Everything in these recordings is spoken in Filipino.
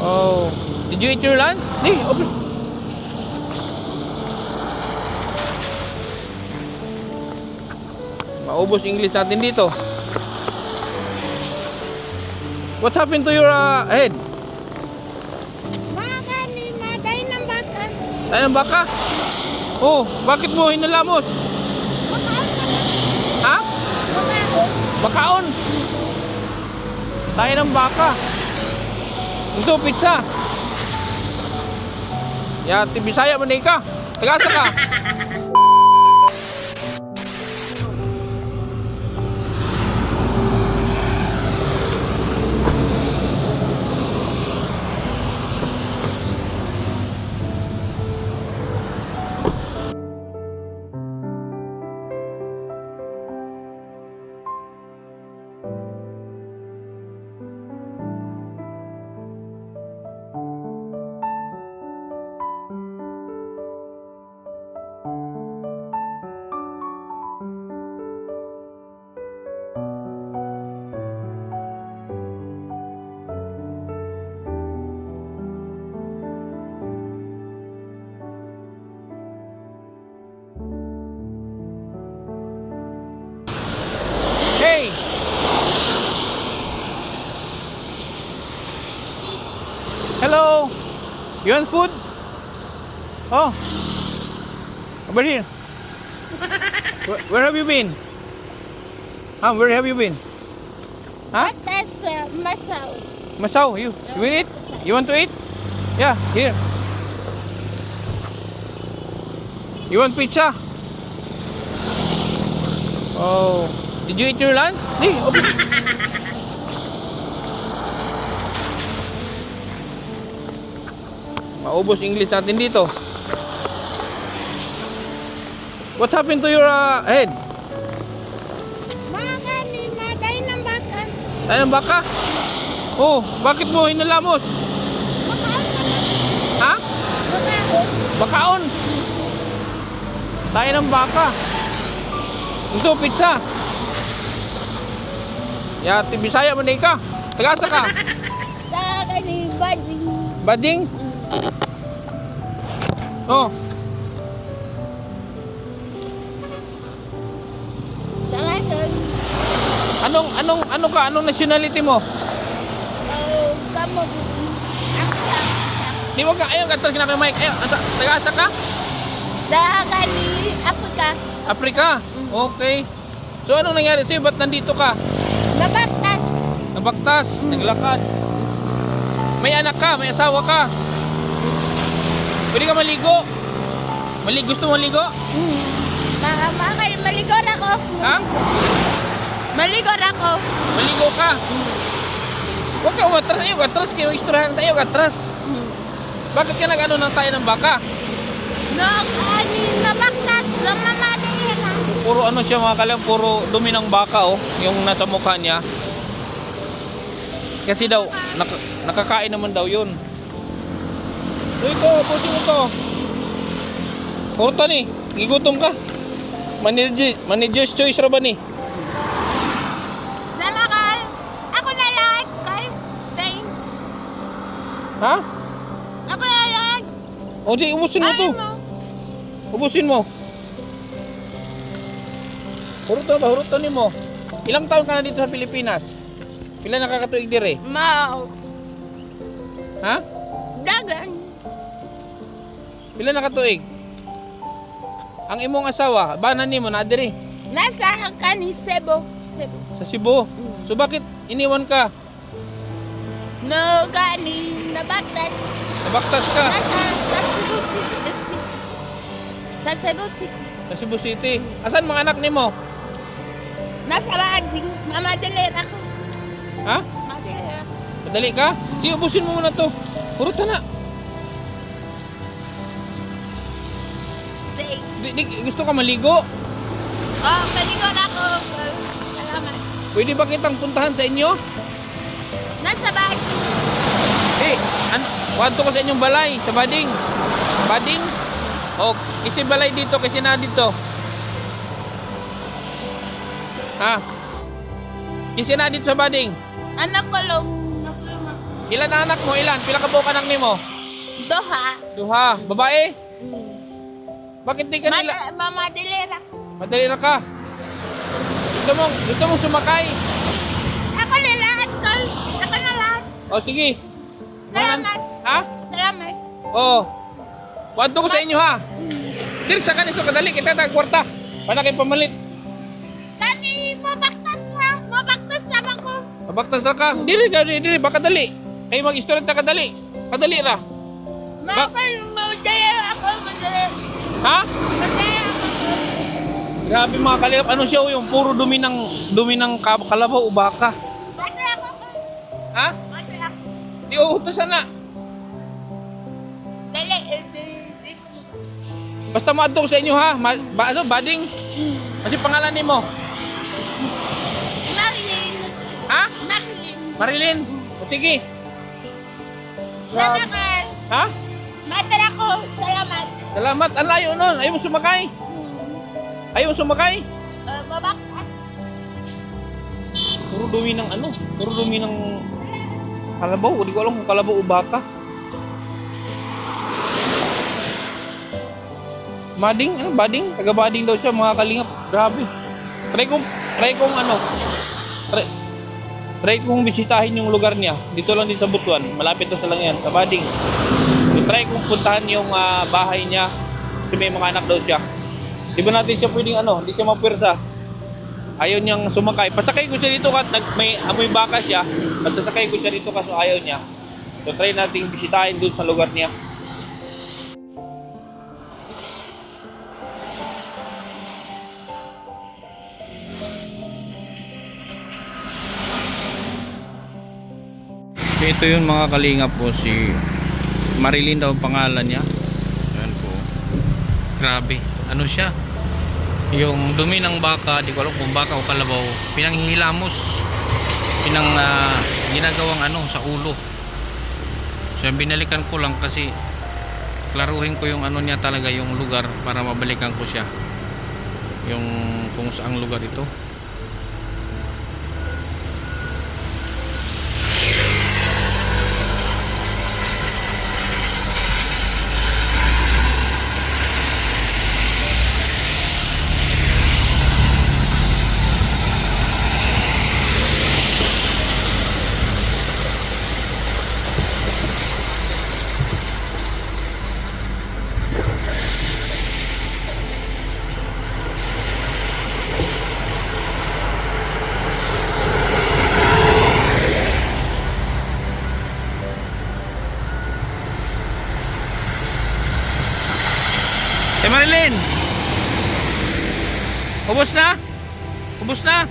Oh, did you eat your lunch? Di, open. Maubos English natin dito. What happened to your head? Baka ni matay ng baka. Tayo ng baka? Oh, bakit mo hinalamos? Ha? Bakaon. Bakaon? Tayo ng baka. Ito, pizza. Ya, Bisaya man ka. Tagasa ka. Hey! Hello! You want food? Oh! Over here. Where have you been? Where have you been? Huh? Patas masaw. Masaw, you want it? You want to eat? Yeah, here. You want pizza? Oh, did you eat your lunch? Di, open. Maubos English natin dito. What happened to your head? Baka ni matay ng baka. Tayo ng baka? Oh, bakit mo hinalamos? Ha? Bakaon. Bakaon? Tayo ng baka. Ito, pizza. Ya, Bisaya man ka. Tagasa ka. Baka ni bading. Bading? Oh, Sangaton. Anong nationality mo? Kamog. Di mo ka, ayun, katras ka na kay Mike. Ayun, tagasa ka? Baka ni Afrika. Afrika? Okay. So, anong nangyari sa'yo? Ba't nandito ka? Nabaktas. Nabaktas, naglakad. May anak ka, may asawa ka. Pwede ka maligo? Gusto mo maligo? Maligor ako. Ha? Maligor ako. Maligo ka? Huwag ka umatras. Ayaw, atras kayo. Isturahan tayo, atras. Bakit ka nag-ano ng tayo ng baka? Nabaktas. Namamatay na. Puro ano siya mga kalang, puro dumi ng baka oh, yung nasa mukha niya. Kasi daw, nakakain naman daw yun. So ito, pusin mo to. Kurta ni, gigutom ka. Manager's choice ra ba ni? Namakal. Ako na lang. Thanks. Ha? Ako na lang. O di, ubusin mo to. Ubusin mo. Huruto ni mo. Ilang taon ka na dito sa Pilipinas? Pila nakakatuig dire? Mau. Ha? Dagan. Pila nakatuig? Ang imong asawa, banan nimo na diri Nasa kani Cebu. sa Cebu. So bakit iniwan ka? No, gani. Nabaktas. Nabaktas ka Sa Cebu City. sa Cebu City. Asan mga anak nimo? Nasa Bading. Mamadalir ako. Ha? Madalir ako. Madali ka? Di, ubusin mo muna to. Hurutan na. Thanks. Gusto ka maligo? Oh, maligor ako. Salamat. Pwede ba kitang puntahan sa inyo? Nasa Bading. Wanto ko sa inyong balay, sa Bading. Bading? O, isi balay dito kasi na dito. Ha? Kasi na dito sa Bading. Anak ko lang. Ilan na anak mo? Ilan? Pila ka buok anak nimo? Doha. Duha. Babae? Bakit di ka nila? Mamadilira. Madali na ka. Gusto mong sumakay? Ako lahat, Kay. Ako na lahat. O sige. Salamat. Ha? Salamat. Oo. Kuwanto ko sa inyo ha. Dirt sa kanito kadali kita tagkwarta. Para kay pamalit. Tani, mabaktas ha. Mabaktas naman ko. Mabaktas na ka. Dili baka dali. Kayo mag-istorya ta kadali. Kadali ra. Madaya ako. Madaya. Ha? Madaya ako. Grabe mga kalingap. Ano siya yung puro dumi ng kalabaw o baka. Madaya ako. Ha? Madaya ako. Di uutosan na. Dali. Basta maadto ko sa inyo ha. Bading. Kasi pangalan ni mo. Marilyn. Ha? Marilyn. Marilyn. O sige. Salamat. Ha? Matara ko. Salamat. Salamat. Ang layo nun. Ayaw mo sumakay. Ayaw mo sumakay. Mabaktas. Puro dumi ng ano. Puro dumi ng kalabaw. Hindi ko alam kung kalabaw o baka. Bading? Ano? Bading? Taga-bading daw siya mga kalingap. Grabe. Try kong bisitahin yung lugar niya. Dito lang din sa Butuan. Malapit to sa lang yan. Sa Bading. So, try kong puntahan yung bahay niya. Kasi may mga anak daw siya. Di ba natin siya pwedeng ano? Hindi siya mapwersa. Ayaw niyang sumakay. Pasakay ko siya dito kasi may amoy baka siya. At sasakay ko siya dito kasi ayaw niya. So try natin bisitahin doon sa lugar niya. Ito yung mga kalingap po, si Marilyn daw ang pangalan niya. Ayan po. Grabe. Ano siya? Yung dumi ng baka, di ko alam kung baka o kalabaw, pinanghihilamos. Ginagawang ano sa ulo. So binalikan ko lang kasi klaruhin ko yung ano niya talaga, yung lugar para mabalikan ko siya. Yung kung saang lugar ito. Marilyn! Ubus na? Ubus na?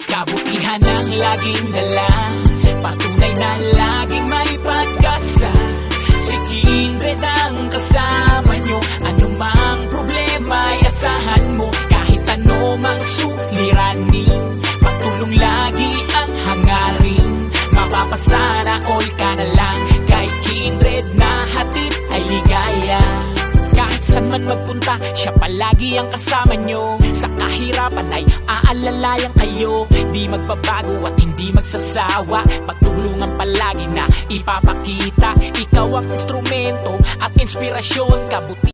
Kabutihan ang laging dala, patunay na laging may pag-asa. Si Kindred ang kasama nyo, anumang problema ay asahan mo. Kahit anumang suliranin, pagtulong lagi ang hangarin. Mapapasana all ka na lang, kay Kindred na hatid ay ligaya. Kahit saan man magpunta, siya palagi ang kasama nyo. Sa kahirapan ay aalalayan kayo. Di magbabago at hindi magsasawa, pagtulungan palagi na ipapakita. Ikaw ang instrumento at inspirasyon, kabuti